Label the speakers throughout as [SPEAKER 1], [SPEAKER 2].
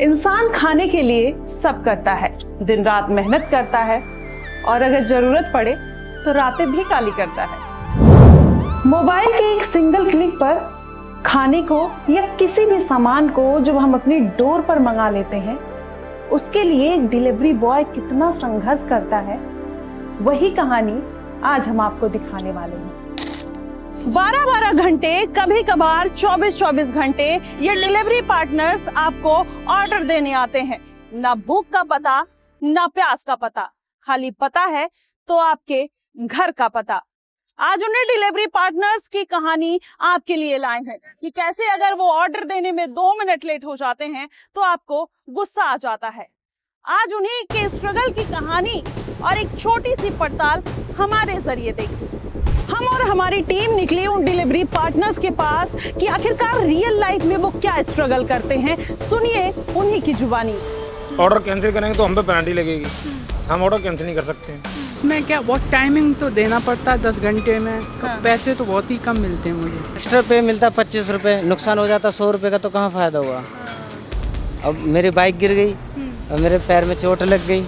[SPEAKER 1] इंसान खाने के लिए सब करता है, दिन रात मेहनत करता है और अगर जरूरत पड़े तो रातें भी काली करता है। मोबाइल के एक सिंगल क्लिक पर खाने को या किसी भी सामान को जब हम अपनी डोर पर मंगा लेते हैं, उसके लिए एक डिलीवरी बॉय कितना संघर्ष करता है, वही कहानी आज हम आपको दिखाने वाले हैं। 12-12 घंटे, कभी कभार 24-24 घंटे ये डिलीवरी पार्टनर्स आपको ऑर्डर देने आते हैं। ना भूख का पता, ना प्यास का पता, खाली पता है तो आपके घर का पता। आज उन्हें डिलीवरी पार्टनर्स की कहानी आपके लिए लाए हैं कि कैसे अगर वो ऑर्डर देने में 2 मिनट लेट हो जाते हैं तो आपको गुस्सा आ जाता है। आज उन्हीं के स्ट्रगल की कहानी और एक छोटी सी पड़ताल हमारे जरिए देखिए। हम और हमारी टीम निकली उन डिलीवरी पार्टनर्स के पास कि आखिरकार रियल लाइफ में वो क्या स्ट्रगल करते हैं। सुनिए उन्हीं की जुबानी।
[SPEAKER 2] ऑर्डर कैंसिल करेंगे तो हम पे पेनल्टी लगेगी, हम ऑर्डर कैंसिल नहीं कर सकते हैं।
[SPEAKER 3] इसमें क्या बहुत टाइमिंग तो देना पड़ता है 10 घंटे में। पैसे तो बहुत ही कम मिलते हैं मुझे।
[SPEAKER 4] एक्स्ट्रा पे मिलता है 25 रुपये, नुकसान हो जाता 100 रुपये का, तो कहाँ फ़ायदा हुआ। अब मेरी बाइक गिर गई और मेरे पैर में चोट लग गई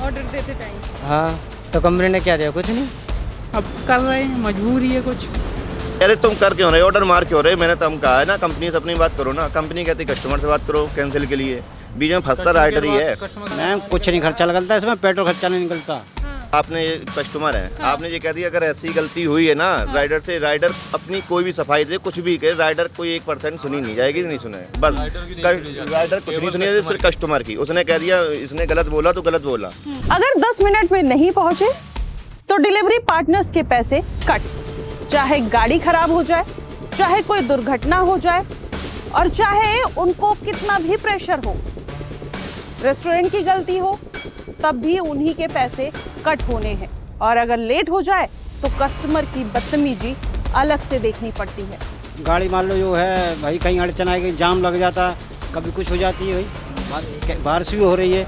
[SPEAKER 1] ऑर्डर देते टाइम।
[SPEAKER 4] हाँ, तो कंपनी ने क्या दिया? कुछ नहीं।
[SPEAKER 3] अब कर रहे हैं, मजबूरी है कुछ।
[SPEAKER 5] अरे तुम कर क्यों रहे, ऑर्डर मार क्यों रहे? मैंने तो हम कहा है ना, कंपनी से अपनी बात करो ना। कंपनी कहती कस्टमर से बात करो कैंसिल के लिए, बीच में फंसता राइडर ही है।
[SPEAKER 4] मैम कुछ नहीं खर्चा निकलता इसमें, पेट्रोल खर्चा नहीं निकलता।
[SPEAKER 5] आपने ये कस्टमर है, आपने ये कह दिया अगर ऐसी गलती हुई है ना राइडर से, राइडर अपनी कोई भी सफाई दे, कुछ भी करे, राइडर कोई 1% सुनी नहीं जाएगी, नहीं सुने बस। राइडर कुछ नहीं सुनी, सिर्फ कस्टमर की। उसने कह दिया इसने गलत बोला तो गलत बोला।
[SPEAKER 1] अगर 10 मिनट में नहीं पहुंचे तो डिलीवरी पार्टनर्स के पैसे कट, चाहे गाड़ी खराब हो जाए, चाहे कोई दुर्घटना हो जाए और चाहे उनको कितना भी प्रेशर हो, रेस्टोरेंट की गलती हो, तब भी उन्हीं के पैसे कट होने हैं। और अगर लेट हो जाए तो कस्टमर की बदतमीजी अलग से देखनी पड़ती है।
[SPEAKER 4] गाड़ी मान लो जो है भाई, कहीं अड़चन आएगी, जाम लग जाता, कभी कुछ हो जाती है भाई, बारिश भी हो रही है,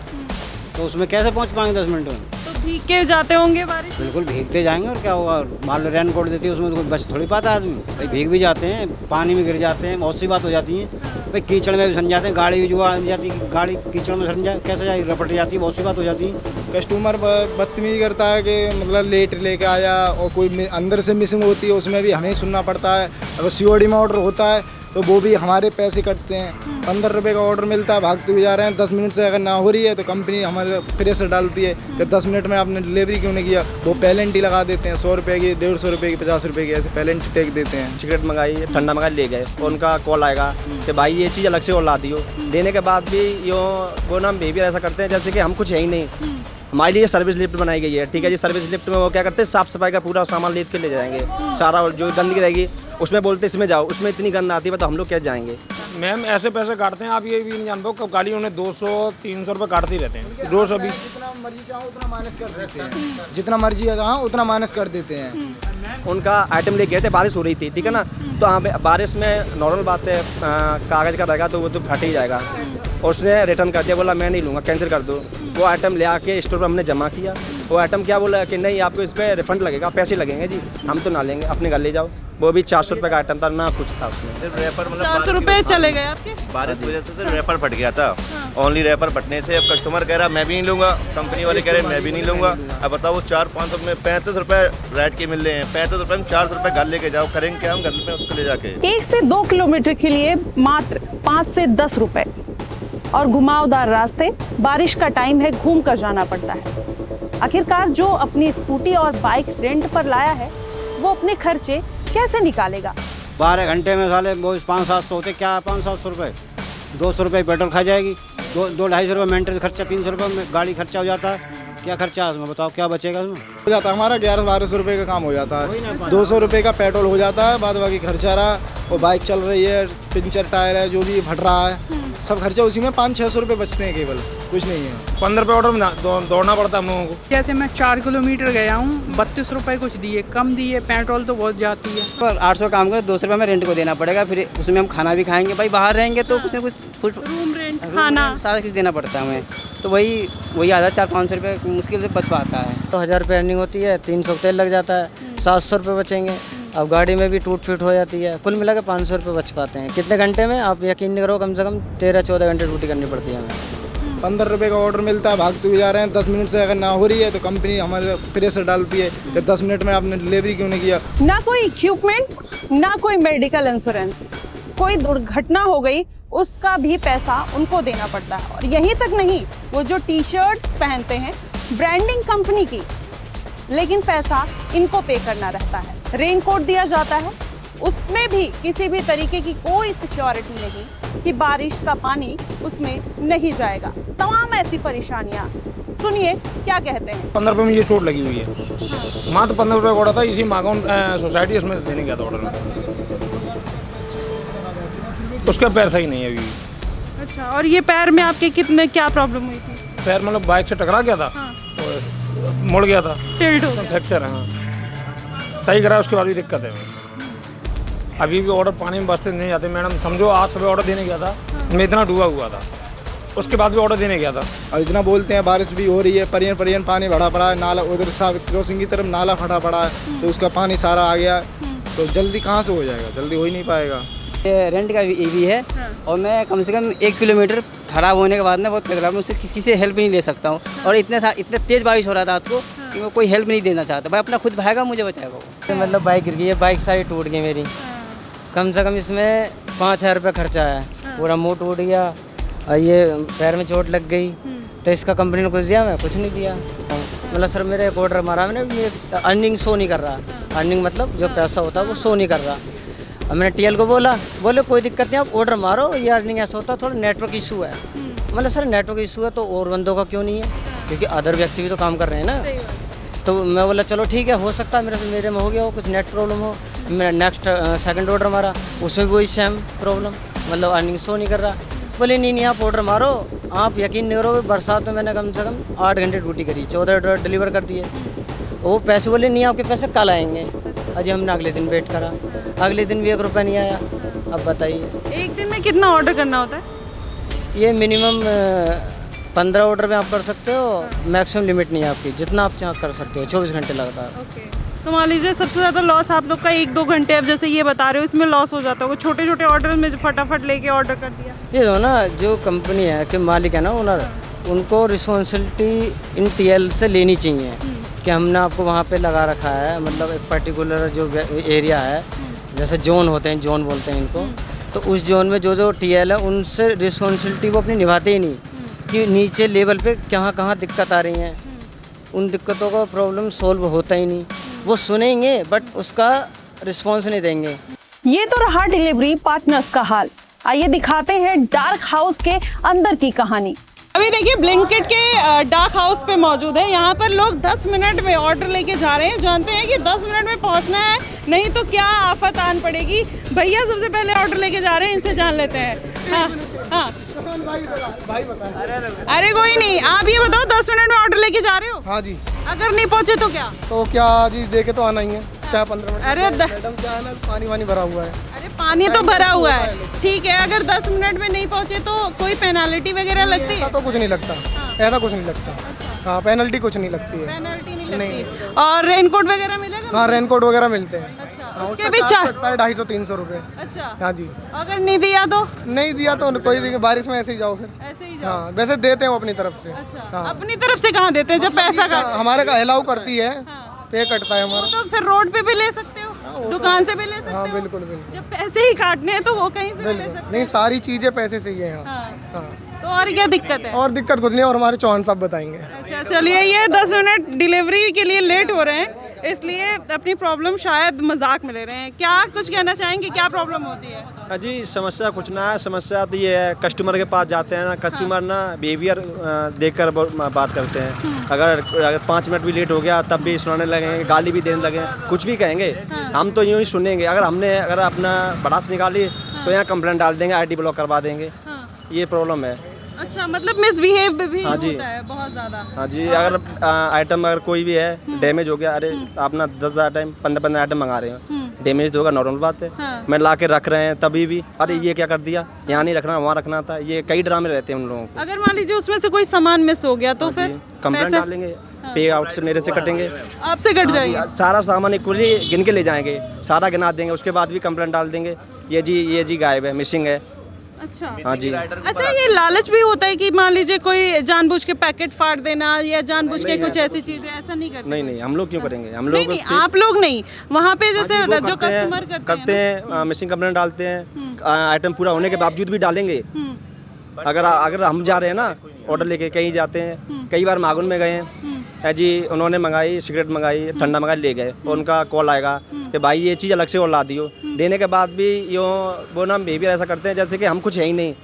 [SPEAKER 4] तो उसमें कैसे पहुंच पाएंगे 10 मिनट में?
[SPEAKER 1] तो भीग के जाते होंगे बारिश?
[SPEAKER 4] बिल्कुल भीगते जाएंगे, और क्या होगा। मान लो रेन कोट देती है, उसमें तो कोई बच थोड़ी पाता आदमी भाई। भीग भी जाते हैं, पानी में गिर जाते हैं, बहुत सी बात हो जाती है भाई। कीचड़ में भी सन जाते हैं, गाड़ी भी जुआ जाती है, गाड़ी कीचड़ में सन जाए कैसे जाए, रपट जाती है, बहुत सी बात हो जाती है।
[SPEAKER 6] कस्टमर बदतमीजी करता है कि मतलब लेट लेके आया, और कोई अंदर से मिसिंग होती है, उसमें भी हमें सुनना पड़ता है। अगर COD में ऑर्डर होता है तो वो भी हमारे पैसे कटते हैं। 15 रुपये का ऑर्डर मिलता है, भागते हुए जा रहे हैं, 10 मिनट से अगर ना हो रही है तो कंपनी हमारे प्रेशर डालती है कि 10 मिनट में आपने डिलीवरी क्यों नहीं किया। वो पेनल्टी लगा देते हैं, 100 रुपये की, 150 रुपये की, 50 रुपये की, ऐसे पेनल्टी टेक देते हैं।
[SPEAKER 7] सिगरेट मंगाई, ठंडा मंगाई, ले गए, और उनका कॉल आएगा कि भाई ये चीज़ अलग से और ला दियो। देने के बाद भी वो ना बिहेवियर ऐसा करते हैं जैसे कि हम कुछ है ही नहीं। हमारे लिए सर्विस लिफ्ट बनाई गई है, ठीक है जी। सर्विस लिफ्ट में वो क्या करते हैं, साफ सफाई का पूरा सामान लेट के ले जाएंगे, सारा जो गंदगी रहेगी उसमें बोलते इसमें जाओ, उसमें इतनी गंद आती है तो हम लोग क्या जाएंगे।
[SPEAKER 2] मैम ऐसे पैसे काटते हैं, आप ये भी नहीं जान पाओ, कब गाड़ी उन्हें 200-300 रुपये काटते ही रहते हैं रोज। अभी
[SPEAKER 6] जितना मर्जी चाहो उतना माइनस कर देते हैं, जितना मर्जी है कहाँ उतना माइनस कर देते हैं।
[SPEAKER 7] उनका आइटम ले गए थे, बारिश हो रही थी, ठीक है ना, तो हाँ बारिश में नॉर्मल बात है, कागज़ का रहेगा तो वो तो फट ही जाएगा। और उसने रिटर्न कर दिया, बोला मैं नहीं लूँगा, कैंसिल कर दो। वो आइटम ले आके स्टोर पर हमने जमा किया। वो आइटम क्या बोला कि नहीं आपको इस पर रिफंड लगेगा, पैसे लगेंगे जी, हम तो ना लेंगे, अपने घर ले जाओ। वो भी 400 रुपये का आइटम था, ना कुछ था उसमें।
[SPEAKER 5] रैपर मतलब
[SPEAKER 1] 400 रुपये चले गए आपके।
[SPEAKER 5] बारिश की वजह से तो रैपर फट गया था। ओनली रैपर फटने से अब कस्टमर कह रहा मैं भी नहीं लूँगा, कंपनी वाले कह रहे मैं भी नहीं लूँगा। अब बताओ 400-500 में 35 रुपये राइड के मिल रहे हैं, 35 रुपये में 400 रुपये घर लेके जाओ, करेंगे क्या हम घर में उसको ले जाके।
[SPEAKER 1] 1 से 2 किलोमीटर के लिए मात्र 5 से 10 रुपए और घुमावदार रास्ते, बारिश का टाइम है, घूम कर जाना पड़ता है। आखिरकार जो अपनी स्कूटी और बाइक रेंट पर लाया है वो अपने खर्चे कैसे निकालेगा?
[SPEAKER 4] 12 घंटे में साले वो 500-700 होते, क्या 500-700 रुपये, 200 रुपये पेट्रोल खा जाएगी, 200-250 रुपये मेंटेनेंस खर्चा, 300 रुपये में गाड़ी खर्चा हो जाता है। क्या खर्चा है उसमें, बताओ क्या बचेगा उसमें?
[SPEAKER 6] हो जाता है हमारा 1100-1200 रुपये का काम हो जाता है। 200 रुपये का पेट्रोल हो जाता है, बाद बाकी खर्चा रहा, और बाइक चल रही है, पंचर टायर है, जो भी फट रहा है, सब खर्चा उसी में 500-600 रुपये बचते हैं, केवल कुछ नहीं है।
[SPEAKER 2] 15 रुपये ऑर्डर में दौड़ना पड़ता है हम लोगों को।
[SPEAKER 3] जैसे मैं 4 किलोमीटर गया हूँ, 32 रुपये कुछ दिए, कम दिए, पेट्रोल तो बहुत जाती है।
[SPEAKER 4] पर 800 काम करे, 200 रुपये में रेंट को देना पड़ेगा, फिर उसमें हम खाना भी खाएंगे भाई, बाहर रहेंगे तो कुछ न कुछ
[SPEAKER 1] रूम रेंट, खाना,
[SPEAKER 4] सारा कुछ देना पड़ता है हमें, तो वही आधा 400-500 रुपये मुश्किल से बच पाता है। तो 1000 रुपये अर्निंग होती है, 300 तेल लग जाता है, 700 रुपये बचेंगे।
[SPEAKER 8] अब गाड़ी में भी टूट फूट हो जाती है, कुल मिला के 500 रुपये बच पाते हैं। कितने घंटे में आप यकीन नहीं करो, कम से कम 13-14 घंटे ड्यूटी करनी पड़ती है हमें।
[SPEAKER 6] 15 रुपये का ऑर्डर मिलता है, भागते हुए जा रहे हैं, 10 मिनट से अगर ना हो रही है तो कंपनी हमारे प्रेशर डालती है कि 10 मिनट में आपने डिलीवरी क्यों नहीं किया।
[SPEAKER 1] ना कोई इक्विपमेंट, ना कोई मेडिकल इंश्योरेंस, कोई दुर्घटना हो गई उसका भी पैसा उनको देना पड़ता है। और यहीं तक नहीं, वो जो टी शर्ट्स पहनते हैं ब्रांडिंग कंपनी की, लेकिन पैसा इनको पे करना रहता है। रेनकोट दिया जाता है, उसमें भी किसी भी तरीके की कोई सिक्योरिटी नहीं कि बारिश का पानी उसमें नहीं जाएगा। तमाम ऐसी परेशानियां, सुनिए क्या कहते हैं।
[SPEAKER 2] 15 रुपये में ये चोट लगी हुई है। मात्र 15 रुपये का ऑर्डर था, इसी मागौन सोसाइटी इसमें देने गया था ऑर्डर, उसका पैर सही नहीं है अभी।
[SPEAKER 1] अच्छा, और ये पैर में आपके कितने क्या प्रॉब्लम हुई थी?
[SPEAKER 2] पैर मतलब बाइक से टकरा गया था।
[SPEAKER 1] हाँ।
[SPEAKER 2] और मुड़ गया था,
[SPEAKER 1] टिल्ट हो गया।
[SPEAKER 2] फ्रैक्चर है। हाँ, सही करा, उसके बाद भी दिक्कत है। अभी भी ऑर्डर पानी में बसते नहीं जाते मैडम। समझो आज सुबह ऑर्डर देने गया था, मैं इतना डूबा हुआ था, उसके बाद भी ऑर्डर देने गया था।
[SPEAKER 6] और इतना बोलते हैं बारिश भी हो रही है, परियन पानी भरा पड़ा है, नाला उधर क्रॉसिंग की तरफ नाला फटा पड़ा है, तो उसका पानी सारा आ गया, तो जल्दी कहाँ से हो जाएगा, जल्दी हो ही नहीं पाएगा।
[SPEAKER 8] ये रेंट का भी है और मैं कम से कम 1 किलोमीटर खराब होने के बाद में बहुत तकलीफ में उससे किसी से हेल्प नहीं ले सकता हूँ। और इतने तेज़ बारिश हो रहा था रात को कि मैं कोई हेल्प नहीं देना चाहता। भाई अपना खुद भागेगा, मुझे बचाएगा वो। मतलब बाइक गिर गई है, बाइक सारी टूट गई मेरी। कम से कम इसमें 5,000 रुपये खर्चा है, पूरा मुँह टूट गया और ये पैर में चोट लग गई। तो इसका कंपनी ने कुछ दिया, मैं कुछ नहीं दिया। मतलब सर मेरा एक ऑर्डर मारा मैंने, अर्निंग शो नहीं कर रहा। अर्निंग मतलब जो पैसा होता है वो शो नहीं कर रहा। अब मैंने टीएल को बोले कोई दिक्कत नहीं, आप ऑर्डर मारो, ये अर्निंग ऐसा होता है, थोड़ा नेटवर्क इशू है। मतलब सर नेटवर्क इशू है तो और बंदों का क्यों नहीं है, क्योंकि अदर व्यक्ति भी तो काम कर रहे हैं ना। तो मैं बोला चलो ठीक है, हो सकता है मेरे में हो गया हो, कुछ नेट प्रॉब्लम हो। मैं नेक्स्ट सेकंड ऑर्डर मारा, उसमें भी वही सेम प्रॉब्लम, मतलब अर्निंग शो नहीं कर रहा। बोले नहीं आप ऑर्डर मारो। आप यकीन नहीं करोगे, बरसात में मैंने कम से कम 8 घंटे ड्यूटी करी, 14 ऑर्डर डिलीवर कर दिए। वो पैसे बोले नहीं आपके पैसे कल आएंगे। अजय हमने अगले दिन वेट करा, अगले दिन भी 1 रुपया नहीं आया। अब बताइए
[SPEAKER 1] एक दिन में कितना ऑर्डर करना होता है?
[SPEAKER 8] ये मिनिमम 15 ऑर्डर में आप कर सकते हो, मैक्सिमम लिमिट नहीं है आपकी, जितना आप चाह कर सकते हो, 24 घंटे लगातार।
[SPEAKER 1] ओके, तो मान लीजिए सबसे ज़्यादा लॉस आप लोग का 1-2 घंटे, अब जैसे ये बता रहे हो इसमें लॉस हो जाता होगा। छोटे छोटे ऑर्डर में जो फटाफट लेके ऑर्डर कर दिया।
[SPEAKER 8] ये जो ना जो कंपनी है कि मालिक है ना ओनर, उनको रिस्पॉन्सिबिलिटी इन टीएल से लेनी चाहिए कि हमने आपको वहाँ पे लगा रखा है। मतलब एक पर्टिकुलर जो एरिया है, जैसे जोन होते हैं, जोन बोलते हैं इनको, तो उस जोन में जो टीएल है उनसे रिस्पॉन्सिबिलिटी वो अपनी निभाते ही नहीं कि नीचे लेवल पे कहाँ दिक्कत आ रही हैं। उन दिक्कतों का प्रॉब्लम सोल्व होता ही नहीं। वो सुनेंगे बट उसका रिस्पॉन्स नहीं देंगे।
[SPEAKER 1] ये तो रहा डिलीवरी पार्टनर्स का हाल। आइए दिखाते हैं डार्क हाउस के अंदर की कहानी। अभी देखिए ब्लिंकिट के डार्क हाउस पे मौजूद है। यहाँ पर लोग 10 मिनट में ऑर्डर लेके जा रहे हैं। जानते हैं कि 10 मिनट में पहुँचना है, नहीं तो क्या आफत आन पड़ेगी। भैया सबसे पहले ऑर्डर लेके जा रहे हैं, इनसे जान लेते हैं। हाँ अरे कोई नहीं, आप ये बताओ 10 मिनट में ऑर्डर लेके जा रहे हो?
[SPEAKER 6] हाँ जी।
[SPEAKER 1] अगर नहीं पहुँचे तो क्या?
[SPEAKER 6] तो क्या जी, देके तो आना ही है, चाहे 15 मिनट।
[SPEAKER 1] अरे
[SPEAKER 6] मैडम क्या है ना, पानी भरा हुआ है।
[SPEAKER 1] अरे पानी तो भरा हुआ है, ठीक है। अगर 10 मिनट में नहीं पहुँचे तो कोई पेनाल्टी वगैरह लगती है?
[SPEAKER 6] ऐसा तो कुछ नहीं लगता, ऐसा कुछ नहीं लगता। हाँ, पेनल्टी कुछ नहीं लगती है।
[SPEAKER 1] पेनल्टी नहीं लगती। और रेनकोट वगैरह मिलेगा?
[SPEAKER 6] हाँ, रेनकोट वगैरह मिलते हैं।
[SPEAKER 1] अच्छा, उसके भी चार्ज?
[SPEAKER 6] 250-300 रुपये।
[SPEAKER 1] अच्छा,
[SPEAKER 6] हाँ जी।
[SPEAKER 1] अगर नहीं दिया तो?
[SPEAKER 6] नहीं दिया तो कोई बारिश में ऐसे ही जाओ फिर।
[SPEAKER 1] ऐसे ही जाओ।
[SPEAKER 6] हाँ, वैसे देते हैं वो अपनी तरफ से।
[SPEAKER 1] अच्छा,
[SPEAKER 6] हाँ।
[SPEAKER 1] अपनी तरफ से कहाँ देते हैं जब पैसा काट?
[SPEAKER 6] हमारे का अलाउ करती है, पे कटता है हमारा।
[SPEAKER 1] तो फिर रोड पे भी ले सकते हो, दुकान से भी ले सकते हो।
[SPEAKER 6] हाँ बिल्कुल बिल्कुल।
[SPEAKER 1] जब पैसे ही काटने हैं तो वो कहीं से भी ले सकते
[SPEAKER 6] नहीं, सारी चीजें पैसे से ही है यहाँ।
[SPEAKER 1] हैं।
[SPEAKER 6] हाँ।
[SPEAKER 1] तो और क्या दिक्कत है?
[SPEAKER 6] और दिक्कत कुछ नहीं, और हमारे चौहान साहब बताएंगे।
[SPEAKER 1] अच्छा चलिए, ये 10 मिनट डिलीवरी के लिए लेट हो रहे हैं, इसलिए अपनी प्रॉब्लम शायद मजाक में ले रहे हैं। क्या कुछ कहना चाहेंगे, क्या प्रॉब्लम होती है?
[SPEAKER 7] हाँ जी, समस्या कुछ ना है। समस्या तो ये है, कस्टमर के पास जाते हैं ना, कस्टमर ना बिहेवियर देखकर बात करते हैं। अगर 5 मिनट भी लेट हो गया तब भी सुनाने लगेंगे, गाली भी देने लगे, कुछ भी कहेंगे। हम तो यूँ ही सुनेंगे। अगर अपना भड़ास निकाली तो यहाँ कंप्लेंट डाल देंगे, ID ब्लॉक करवा देंगे। ये प्रॉब्लम है।
[SPEAKER 1] अच्छा, मतलब मिसबिहेव भी
[SPEAKER 7] हाँ जी।
[SPEAKER 1] होता है बहुत ज़्यादा।
[SPEAKER 7] हाँ जी, अगर आइटम अगर कोई भी है डैमेज हो गया, अरे आप ना 10,000 टाइम 15 आइटम मंगा रहे हो, डैमेज होगा, नॉर्मल बात है।
[SPEAKER 1] हाँ।
[SPEAKER 7] मैं ला के रख रहे हैं तभी भी, अरे ये क्या कर दिया, यहाँ नहीं रखना वहाँ रखना था, ये कई ड्रामे रहते हैं उन लोगों को।
[SPEAKER 1] अगर मान लीजिए उसमें से कोई सामान मिस हो गया तो फिर
[SPEAKER 7] कंप्लेंट
[SPEAKER 1] पैसे
[SPEAKER 7] डालेंगे, पे आउट से मेरे से कटेंगे,
[SPEAKER 1] आपसे कट जाएगी।
[SPEAKER 7] सारा सामान इक्वली गिन के ले जाएंगे, सारा गिना देंगे, उसके बाद भी कंप्लेंट डाल देंगे, ये जी गायब है, मिसिंग है।
[SPEAKER 1] अच्छा
[SPEAKER 7] हाँ जी।
[SPEAKER 1] अच्छा, ये लालच भी होता है कि मान लीजिए कोई जानबूझ के पैकेट फाड़ देना या जानबूझ के कुछ ऐसी चीजें, ऐसा नहीं करते?
[SPEAKER 7] नहीं, हम लोग क्यों करेंगे, हम
[SPEAKER 1] नहीं,
[SPEAKER 7] लोग
[SPEAKER 1] नहीं, आप लोग नहीं, वहाँ पे जैसे
[SPEAKER 7] वो
[SPEAKER 1] जो कस्टमर
[SPEAKER 7] करते हैं मिसिंग कंप्लेंट डालते हैं, आइटम पूरा होने के बावजूद भी डालेंगे। अगर हम जा रहे हैं ना ऑर्डर लेके कहीं जाते हैं, कई बार मागुन में गए हैं जी, उन्होंने मंगाई सिगरेट मंगाई, ठंडा मंगाई, ले गए, उनका कॉल आएगा कि भाई ये चीज़ अलग से और ला दियो, देने के बाद भी वो ना बिहेवियर ऐसा करते हैं जैसे कि हम कुछ है ही नहीं।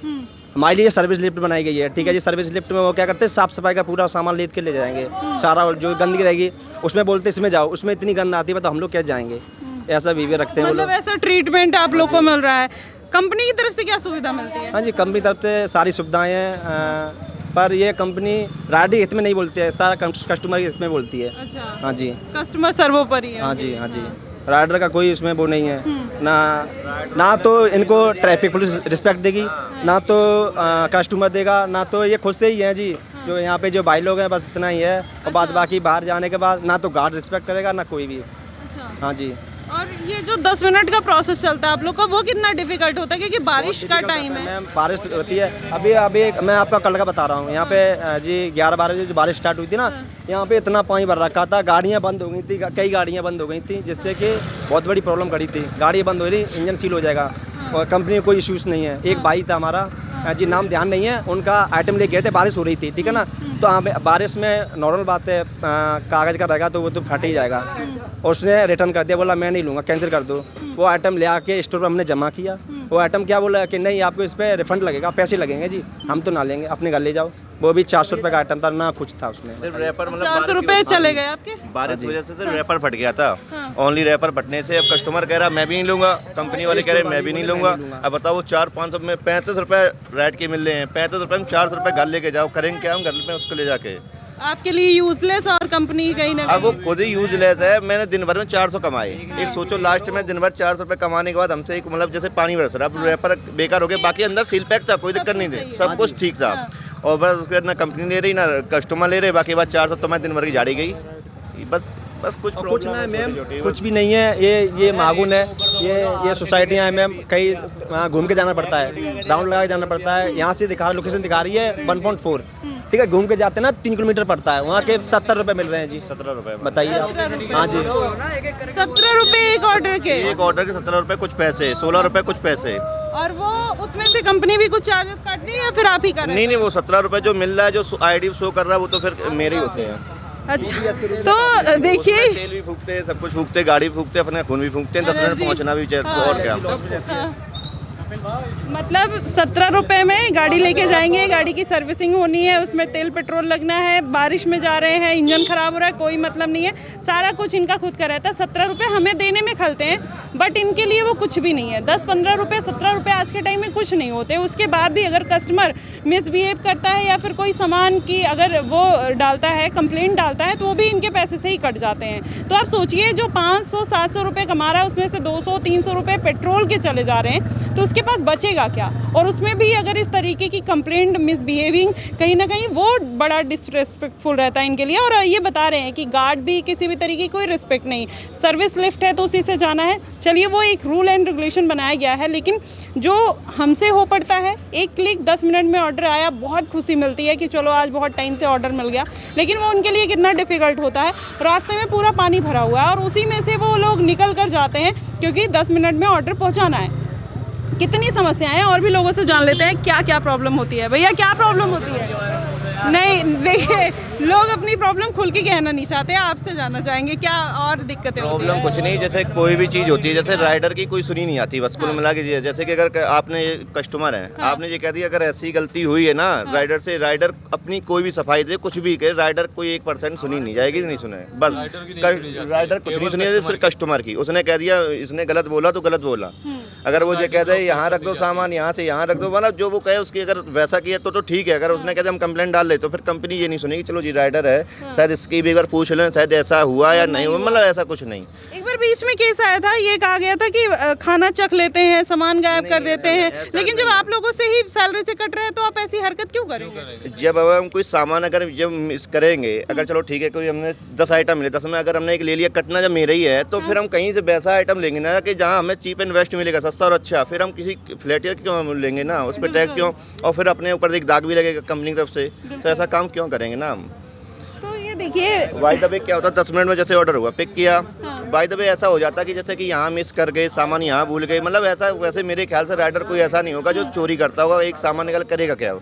[SPEAKER 7] हमारे लिए सर्विस लिफ्ट बनाई गई है, ठीक है जी, सर्विस लिफ्ट में वो क्या करते हैं, साफ सफाई का पूरा सामान लेद के ले जाएंगे, सारा जो गंदगी रहेगी उसमें बोलते इसमें जाओ, उसमें इतनी गंद आती है तो हम लोग क्या जाएंगे, ऐसा बिहेवियर रखते हैं वो
[SPEAKER 1] मतलब
[SPEAKER 7] लोग।
[SPEAKER 1] ऐसा ट्रीटमेंट आप लोग को मिल रहा है। कंपनी की तरफ से क्या सुविधा मिलती है?
[SPEAKER 7] हाँ जी, कंपनी तरफ से सारी सुविधाएं हैं, पर ये कंपनी राइडर हित में नहीं बोलती है, सारा कस्टमर हित में बोलती है।
[SPEAKER 1] अच्छा,
[SPEAKER 7] हाँ जी,
[SPEAKER 1] कस्टमर सर्वोपरि है।
[SPEAKER 7] हाँ जी, हाँ जी, राइडर का कोई इसमें वो नहीं है, ना तो इनको ट्रैफिक पुलिस रिस्पेक्ट देगी, ना तो कस्टमर देगा, ना तो ये खुद से ही है जी, जो यहाँ पे जो भाई लोग हैं बस इतना ही है, और बाद बाकी बाहर जाने के बाद ना तो गार्ड रिस्पेक्ट करेगा ना कोई भी।
[SPEAKER 1] अच्छा,
[SPEAKER 7] हाँ जी।
[SPEAKER 1] और ये जो 10 मिनट का प्रोसेस चलता है आप लोग का, वो कितना डिफिकल्ट होता है क्योंकि बारिश का टाइम है?
[SPEAKER 7] मैम बारिश होती है, अभी मैं आपका कल का बता रहा हूँ, यहाँ पे जी 11-12 बजे जो बारिश स्टार्ट हुई थी ना, यहाँ पे इतना पानी भर रखा था, गाड़ियाँ बंद हो गई थी, कई गाड़ियाँ बंद हो गई थी, जिससे कि बहुत बड़ी प्रॉब्लम खड़ी थी, गाड़ी बंद हो रही, इंजन सील हो जाएगा, और कंपनी में कोई इश्यूज़ नहीं है। एक भाई था हमारा जी, नाम ध्यान नहीं है, उनका आइटम ले गए थे, बारिश हो रही थी, ठीक है ना, तो बारिश में नॉर्मल बात है, कागज़ का रहेगा तो वो तो फट ही जाएगा, और उसने रिटर्न कर दिया, बोला मैं नहीं लूँगा, कैंसिल कर दो। वो आइटम ले आके स्टोर पर हमने जमा किया, वो आइटम क्या बोला कि नहीं आपको इस पर रिफंड लगेगा, पैसे लगेंगे जी, हम तो ना लेंगे, अपने घर ले जाओ। वो भी 400 रुपये का आइटम था, ना कुछ था उसमें,
[SPEAKER 5] सिर्फ रैपर, मतलब
[SPEAKER 1] 400 रुपए चले गए आपके?
[SPEAKER 5] बारिश की वजह से सिर्फ रैपर फट गया था, ओनली रैपर फटने से अब कस्टमर कह रहा मैं भी नहीं लूँगा, कंपनी वाले कह रहे मैं भी नहीं लूँगा। अब बताओ 400-500 में 35 रुपये रेट के मिल रहे हैं, 35 रुपये में 400 रुपये घर लेके जाओ, करेंगे क्या हम घर में उसको ले जाके?
[SPEAKER 1] आपके लिए यूजलेस और कंपनी कहीं ना
[SPEAKER 5] अब वो
[SPEAKER 1] कहीं।
[SPEAKER 5] खुद ही यूजलेस है। मैंने दिन भर में 400 कमाए, एक सोचो लास्ट में दिन भर 400 रुपये कमाने के बाद हमसे एक मतलब जैसे पानी बरस रहा, अब रैपर बेकार हो गया, बाकी अंदर सील पैक था, कोई दिक्कत नहीं थी, सब कुछ ठीक था, और बस उसके बाद ना कंपनी ले रही ना कस्टमर ले रहे, बाकी बात 400 तो मैं दिन भर की झाड़ी गई, बस
[SPEAKER 7] कुछ नहीं मैम, कुछ भी नहीं है, ये मागुन है, ये सोसाइटियाँ हैं मैम, कई घूम के जाना पड़ता है, राउंड लगा के जाना पड़ता है, यहाँ से लोकेशन दिखा रही है 1.4, ठीक है, घूम के जाते हैं ना 3 किलोमीटर पड़ता है, वहाँ के 70 रुपये मिल रहे हैं जी।
[SPEAKER 5] 17 रुपये
[SPEAKER 7] बताइए आप। हाँ जी,
[SPEAKER 1] 17 रुपए एक ऑर्डर के?
[SPEAKER 5] एक ऑर्डर के 17 रुपये कुछ पैसे, 16 रुपये कुछ पैसे।
[SPEAKER 1] और वो उसमें से कंपनी भी कुछ चार्जेस काटती है या फिर आप ही कर रहे हैं?
[SPEAKER 5] नहीं, वो 17 रुपये जो मिल रहा है, जो आईडी शो कर रहा है, वो तो फिर मेरे ही होते हैं।
[SPEAKER 1] अच्छा, तो देखिए,
[SPEAKER 5] तेल भी फूकते हैं, सब कुछ फूकते हैं, गाड़ी भी फूकते हैं, अपने खून भी फूकते हैं, 10 मिनट पहुंचना भी चाहिए, और क्या।
[SPEAKER 1] मतलब 17 रुपए में गाड़ी लेके जाएंगे, गाड़ी की सर्विसिंग होनी है, उसमें तेल पेट्रोल लगना है, बारिश में जा रहे हैं, इंजन खराब हो रहा है, कोई मतलब नहीं है, सारा कुछ इनका खुद का रहता है। 17 रुपये हमें देने में खलते हैं, बट इनके लिए वो कुछ भी नहीं है। 10-15 रुपये, 17 रुपये आज के टाइम में कुछ नहीं होते। उसके बाद भी अगर कस्टमर मिसबिहेव करता है या फिर कोई सामान की अगर वो डालता है, कंप्लेंट डालता है, तो वो भी इनके पैसे से ही कट जाते हैं। तो आप सोचिए, जो 500-700 रुपये कमा रहा है, उसमें से 200-300 रुपये पेट्रोल के चले जा रहे हैं, तो उसके पास बचेगा क्या? और उसमें भी अगर इस तरीके की कंप्लेंट, मिसबिहेविंग, कहीं ना कहीं वो बड़ा डिसरिस्पेक्टफुल रहता है इनके लिए। और ये बता रहे हैं कि गार्ड भी किसी भी तरीके की कोई रिस्पेक्ट नहीं, सर्विस लिफ्ट है तो उसी से जाना है। चलिए, वो एक रूल एंड रेगुलेशन बनाया गया है, लेकिन जो हमसे हो पड़ता है, एक क्लिक 10 मिनट में ऑर्डर आया, बहुत खुशी मिलती है कि चलो आज बहुत टाइम से ऑर्डर मिल गया, लेकिन वो उनके लिए कितना डिफिकल्ट होता है। रास्ते में पूरा पानी भरा हुआ है और उसी में से वो लोग निकल कर जाते हैं क्योंकि 10 मिनट में ऑर्डर पहुँचाना है। कितनी समस्याएं हैं, और भी लोगों से जान लेते हैं क्या क्या प्रॉब्लम होती है। भैया, क्या प्रॉब्लम होती है? नहीं, देखिए, लोग अपनी प्रॉब्लम खुल के कहना नहीं चाहते, आपसे जानना चाहेंगे क्या और दिक्कतें होती
[SPEAKER 5] प्रॉब्लम
[SPEAKER 1] हैं?
[SPEAKER 5] कुछ नहीं, जैसे कोई भी चीज़ होती है, जैसे राइडर की कोई सुनी नहीं आती, बस कुल मिला के जैसे कि अगर आपने कस्टमर है, आपने ये कह दिया, अगर ऐसी गलती हुई है ना राइडर से, राइडर अपनी कोई भी सफाई दे, कुछ भी करे, राइडर कोई 1% सुनी नहीं जाएगी, नहीं सुने, बस राइडर कुछ नहीं सुनी, सिर्फ कस्टमर की। उसने कह दिया, इसने गलत बोला तो गलत बोला, अगर वो जो कह दे यहाँ रख दो सामान, यहाँ से यहाँ रख दो, मतलब जो वो कहे उसकी अगर वैसा किया तो ठीक है। अगर उसने कह दिया हम कंप्लेंट डाल ले, तो फिर कंपनी ये नहीं सुनेगी, चलो जी राइडर है, शायद इसकी भी एक बार पूछ लें, शायद ऐसा हुआ या नहीं हुआ, मतलब ऐसा कुछ नहीं।
[SPEAKER 1] एक बार बीच में केस आया था, ये कहा गया था कि खाना चख लेते हैं, सामान गायब कर देते हैं, लेकिन जब आप लोगों से ही सैलरी से कट रहे हैं तो आप ऐसी हरकत क्यों करेंगे?
[SPEAKER 5] जब अब हम कोई सामान अगर जब मिस करेंगे, अगर चलो ठीक है कोई हमने 10 आइटम मिले, 10 में अगर हमने एक ले लिया, कटना जब मेरा ही है तो फिर हम कहीं से वैसा आइटम लेंगे ना कि जहाँ हमें चीप एंड बेस्ट मिलेगा, सस्ता और अच्छा, फिर हम किसी फ्लैटियर क्यों हम लेंगे ना, उस पर टैक्स क्यों, और फिर अपने ऊपर एक दाग भी लगेगा कंपनी की तरफ से, तो ऐसा काम क्यों करेंगे ना हम।
[SPEAKER 1] तो ये देखिए
[SPEAKER 5] बाय द वे क्या होता है, 10 मिनट में जैसे ऑर्डर हुआ पिक किया, बाय द वे ऐसा हो जाता है कि जैसे कि यहाँ मिस कर गए, सामान यहाँ भूल गए, मतलब ऐसा, वैसे मेरे ख्याल से राइडर कोई ऐसा नहीं होगा जो चोरी करता होगा, एक सामान निकाल करेगा क्या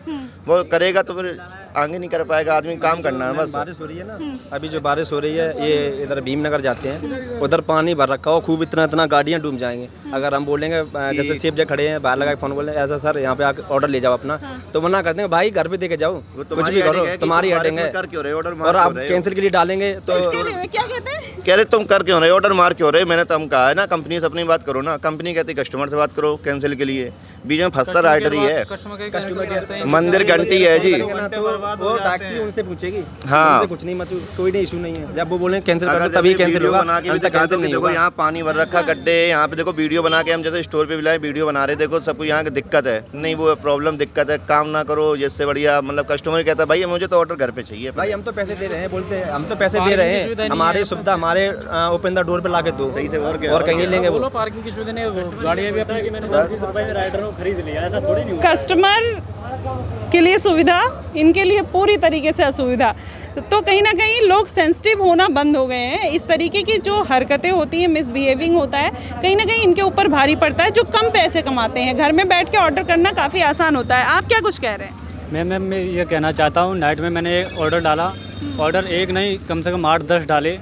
[SPEAKER 5] वो करेगा तो फिर आगे नहीं कर पाएगा, आदमी काम करना है बस।
[SPEAKER 7] बारिश हो रही है ना, अभी जो बारिश हो रही है, ये इधर भीमनगर जाते हैं, उधर पानी भर रखा हो खूब, इतना गाड़ियाँ डूब जाएंगे। अगर हम बोलेंगे जैसे सेफ जगह खड़े हैं, बाहर लगा के फोन बोले ऐसा सर यहाँ पे आकर ऑर्डर ले जाओ अपना, तो मना करते हैं भाई घर पे दे के जाओ, कुछ भी करो, तुम्हारी हेडिंग है और आप कैंसिल के लिए डालेंगे तो
[SPEAKER 1] क्या कहते हैं,
[SPEAKER 5] कह रहे तुम कर क्यों रहे, ऑर्डर मार क्यों रहे। मैंने तो हम कहा है ना, कंपनी से अपनी बात करो ना, कंपनी कहती कस्टमर से बात करो कैंसिल के लिए, बीच में फंसता राइडर ही है, मंदिर घंटी है जी,
[SPEAKER 7] वो डायरेक्टली उनसे पूछेगी,
[SPEAKER 5] हाँ
[SPEAKER 7] उनसे कुछ नहीं, मतलब कोई नहीं इशू नहीं है, जब वो बोले कैंसिल कर दो तभी कैंसिल होगा, अंत तक कैंसिल नहीं
[SPEAKER 5] देखो
[SPEAKER 7] होगा।
[SPEAKER 5] यहाँ पानी भर रखा गड्ढे, यहाँ पे देखो वीडियो बना के हम जैसे स्टोर पे बुलाए वीडियो बना रहे, देखो सबको यहाँ की दिक्कत है, नहीं वो प्रॉब्लम दिक्कत है, काम ना करो, जिससे बढ़िया मतलब कस्टमर कहता है भाई मुझे तो ऑर्डर घर पे चाहिए,
[SPEAKER 7] भाई हम तो पैसे दे रहे हैं, बोलते हैं हम तो पैसे दे रहे हैं, हमारी सुविधा हमारे ओपन द डोर पे ला के दो,
[SPEAKER 5] सही से और
[SPEAKER 7] कहीं नहीं लेंगे वो।
[SPEAKER 9] पार्किंग की सुविधा नहीं, गाड़ियाँ भी अपनी राइडर को खरीद लिया, ऐसा थोड़ी नहीं।
[SPEAKER 1] कस्टमर के लिए सुविधा, इनके लिए पूरी तरीके से असुविधा। तो कहीं ना कहीं लोग सेंसिटिव होना बंद हो गए हैं, इस तरीके की जो हरकतें होती हैं, मिसबिहेविंग होता है, कहीं ना कहीं इनके ऊपर भारी पड़ता है। जो कम पैसे कमाते हैं, घर में बैठ के ऑर्डर करना काफ़ी आसान होता है। आप क्या कुछ कह रहे हैं?
[SPEAKER 9] मैम मैं ये कहना चाहता हूँ, नाइट में मैंने एक ऑर्डर डाला, ऑर्डर एक नहीं कम से कम 8-10 डाले,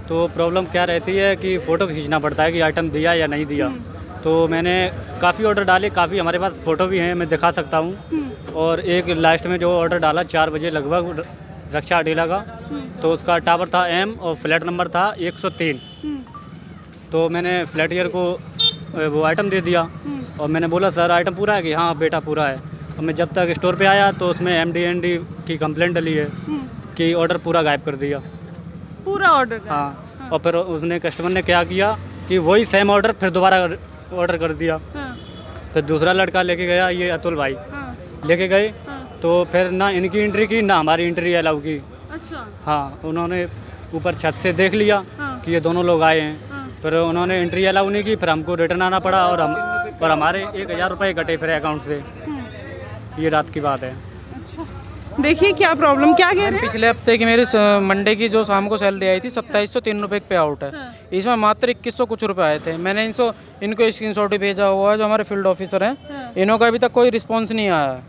[SPEAKER 9] तो प्रॉब्लम क्या रहती है कि फ़ोटो खींचना पड़ता है कि आइटम दिया या नहीं दिया। तो मैंने काफ़ी ऑर्डर डाले, काफ़ी हमारे पास फ़ोटो भी हैं, मैं दिखा सकता हूँ। और एक लास्ट में जो ऑर्डर डाला 4 बजे लगभग रक्षा अडेला का, तो उसका टावर था M और फ्लैट नंबर था 103। तो मैंने फ्लैटियर को वो आइटम दे दिया और मैंने बोला सर आइटम पूरा है कि हाँ बेटा पूरा है। और मैं जब तक स्टोर पे आया तो उसमें MD&D की कंप्लेंट डली है कि ऑर्डर पूरा गायब कर दिया,
[SPEAKER 1] पूरा ऑर्डर।
[SPEAKER 9] हाँ, और फिर उसने कस्टमर ने क्या किया कि वही सेम ऑर्डर फिर दोबारा ऑर्डर कर दिया। फिर दूसरा लड़का लेके गया, ये अतुल भाई लेके गए, तो फिर ना इनकी एंट्री की ना हमारी एंट्री अलाउ की।
[SPEAKER 1] अच्छा।
[SPEAKER 9] हाँ, उन्होंने ऊपर छत से देख लिया कि ये दोनों लोग आए हैं, फिर उन्होंने एंट्री अलाउ नहीं की, फिर हमको रिटर्न आना पड़ा और हमारे 1000 रुपये कटे फिर अकाउंट से। ये रात की बात है।
[SPEAKER 1] देखिए क्या प्रॉब्लम, क्या कह रहे हैं?
[SPEAKER 10] पिछले हफ्ते की मेरी मंडे की जो शाम को सैलरी आई थी 2703 रुपये पे आउट है। इसमें मात्र 2100 कुछ रुपए आए थे। मैंने इनको स्क्रीनशॉट भी भेजा हुआ है, जो हमारे फील्ड ऑफिसर हैं, इन्हों का अभी तक कोई रिस्पॉन्स नहीं आया है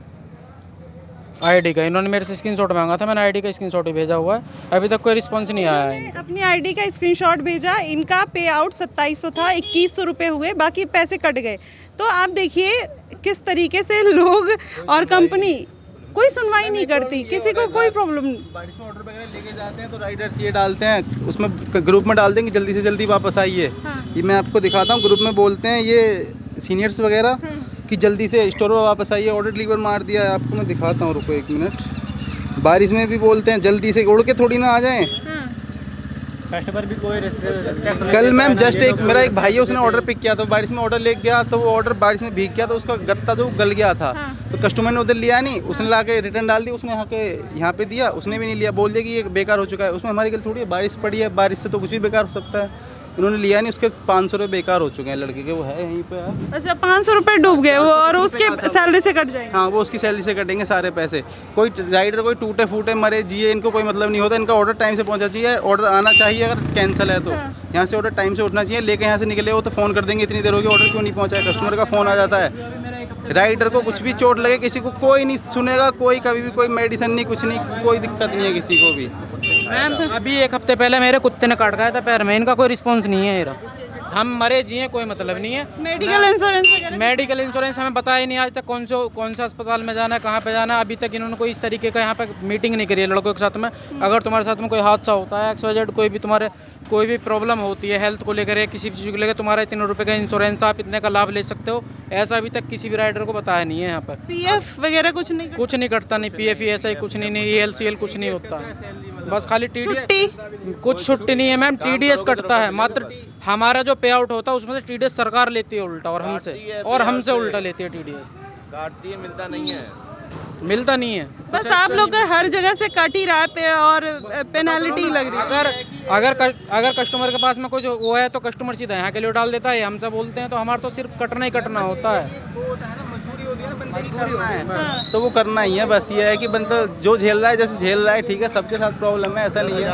[SPEAKER 10] आईडी का। इन्होंने मेरे से स्क्रीनशॉट मांगा था, मैंने आईडी का स्क्रीनशॉट भी भेजा हुआ है, अभी तक कोई रिस्पॉन्स नहीं आया है।
[SPEAKER 1] अपनी आईडी का स्क्रीनशॉट भेजा, इनका पे आउट 2700 था, 2100 रुपये हुए, बाकी पैसे कट गए। तो आप देखिए किस तरीके से लोग और कंपनी कोई सुनवाई नहीं करती, किसी को कोई प्रॉब्लम नहीं।
[SPEAKER 11] बारिश में ऑर्डर वगैरह लेके जाते हैं तो राइडर्स ये डालते हैं, उसमें ग्रुप में डाल देंगे जल्दी से जल्दी वापस आइए। ये मैं आपको दिखाता हूँ, ग्रुप में बोलते हैं ये सीनियर्स वगैरह कि जल्दी से स्टोर में वापस आइए, ऑर्डर डिलीवर मार दिया है। आपको मैं दिखाता हूँ, रुको 1 मिनट। बारिश में भी बोलते हैं जल्दी से, उड़ के थोड़ी ना आ जाएं।
[SPEAKER 9] कस्टमर भी कोई
[SPEAKER 11] कल मैम जस्ट मेरा एक भाई है, उसने ऑर्डर पिक किया था, बारिश में ऑर्डर ले गया, तो वो ऑर्डर बारिश में भीग गया, तो उसका गत्ता जो गल गया था। तो कस्टमर ने उधर लिया नहीं, उसने ला के रिटर्न डाल दी, उसने यहाँ पे दिया, उसने भी नहीं लिया, बोल दिया कि ये बेकार हो चुका है। उसमें हमारी गलती थोड़ी है, बारिश पड़ी है, बारिश से तो कुछ भी बेकार हो सकता है। इन्होंने लिया नहीं, उसके 500 रुपये बेकार हो चुके हैं लड़के के, वो है यहीं पे है।
[SPEAKER 1] अच्छा, 500 रुपये डूब गए वो, और उसके सैलरी से कट जाएंगे।
[SPEAKER 11] हाँ, वो उसकी सैलरी से कटेंगे सारे पैसे। कोई राइडर कोई टूटे फूटे मरे जिए, इनको कोई मतलब नहीं होता। इनका ऑर्डर टाइम से पहुंचा चाहिए, ऑर्डर आना चाहिए। अगर कैंसिल है तो यहाँ से ऑर्डर टाइम से उठना चाहिए। लेके यहाँ से निकले हो तो फ़ोन कर देंगे इतनी देर होगी, ऑर्डर क्यों नहीं पहुँचा है, कस्टमर का फ़ोन आ जाता है। राइडर को कुछ भी चोट लगे, किसी को कोई नहीं सुनेगा, कोई कभी भी कोई मेडिसिन नहीं, कुछ नहीं, कोई दिक्कत नहीं है किसी को भी।
[SPEAKER 10] मैम अभी 1 हफ्ते पहले मेरे कुत्ते ने काट खाया था पैर में, इनका कोई रिस्पॉन्स नहीं है। मेरा हम मरे जिए कोई मतलब नहीं है।
[SPEAKER 1] मेडिकल इंश्योरेंस वगैरह?
[SPEAKER 10] मेडिकल इंश्योरेंस हमें बताया ही नहीं आज तक, कौन सा अस्पताल में जाना है, कहाँ पे जाना है। अभी तक इन्होंने कोई इस तरीके का यहाँ पे मीटिंग नहीं करी है लड़कों के साथ में। अगर तुम्हारे साथ में कोई हादसा होता है, XYZ कोई भी तुम्हारे कोई भी प्रॉब्लम होती है हेल्थ को लेकर या किसी भी चीज़ को लेकर, तुम्हारा इतने रुपये का इंश्योरेंस, आप इतने का लाभ ले सकते हो, ऐसा अभी तक किसी भी राइडर को बताया नहीं है। यहाँ पर
[SPEAKER 1] PF वगैरह कुछ नहीं
[SPEAKER 10] कटता, नहीं PF ऐसा ही कुछ नहीं, ELCL कुछ नहीं होता। बस खाली TDS कुछ छुट्टी नहीं है मैम, TDS कटता है मात्र। हमारा जो पे आउट होता है उसमें से TDS सरकार लेती है उल्टा, और हमसे उल्टा लेती है TDS।
[SPEAKER 5] काटती है, मिलता नहीं है,
[SPEAKER 10] मिलता नहीं है।
[SPEAKER 1] बस आप लोग का हर जगह से कट ही रहा है पे और पेनाल्टी लग रही है।
[SPEAKER 10] अगर कस्टमर के पास में कुछ वो है तो कस्टमर सीधा यहाँ के लिए डाल देता है, हमसे बोलते हैं तो हमारा तो सिर्फ कटना ही कटना होता है।
[SPEAKER 11] तो वो करना ही है, बस ये है कि बंदा जो झेल रहा है जैसे झेल रहा है, ठीक है, सबके साथ प्रॉब्लम है, ऐसा नहीं है।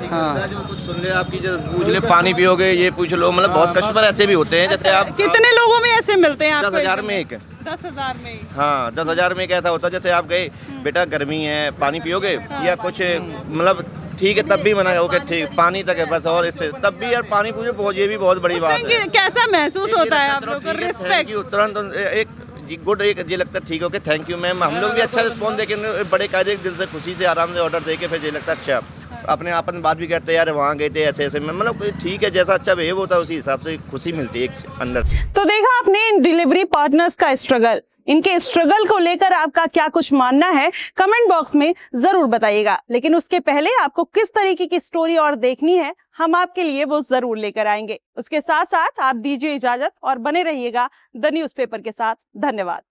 [SPEAKER 5] हाँ, जो कुछ सुन ले आपकी, जो पूछ ले पानी पियोगे, ये पूछ लो, मतलब बहुत कस्टमर ऐसे भी होते हैं। जैसे आप
[SPEAKER 1] कितने लोगों में ऐसे मिलते हैं आपको?
[SPEAKER 5] 10,000 में एक।
[SPEAKER 1] 10,000 में?
[SPEAKER 5] हाँ, 10,000 में एक ऐसा होता है, जैसे आप गए, बेटा गर्मी है पानी पियोगे, या कुछ मतलब ठीक है, तब भी मना, ओके ठीक, पानी तक है बस, और इससे तब भी यार पानी पूछो, बहुत, ये भी बहुत बड़ी बात है।
[SPEAKER 1] कैसा महसूस होता है आप लोगों को? रिस्पेक्ट
[SPEAKER 5] तुरंत एक गुड, एक ये लगता है ठीक है, ओके थैंक यू मैम। हम लोग भी अच्छा रिस्पॉन्स देके बड़े कायदे दिल से खुशी से आराम से ऑर्डर देके फिर ये लगता है अच्छा, अपने आप में बात भी करते हैं, यार वहाँ गए थे ऐसे ऐसे में, मतलब ठीक है, जैसा अच्छा बिहेव होता है उसी हिसाब से खुशी मिलती है एक अंदर।
[SPEAKER 1] तो देखा आपने इन डिलीवरी पार्टनर्स का स्ट्रगल। इनके स्ट्रगल को लेकर आपका क्या कुछ मानना है कमेंट बॉक्स में जरूर बताइएगा। लेकिन उसके पहले आपको किस तरीके की स्टोरी और देखनी है, हम आपके लिए वो जरूर लेकर आएंगे। उसके साथ साथ आप दीजिए इजाजत और बने रहिएगा द न्यूज़पेपर के साथ। धन्यवाद।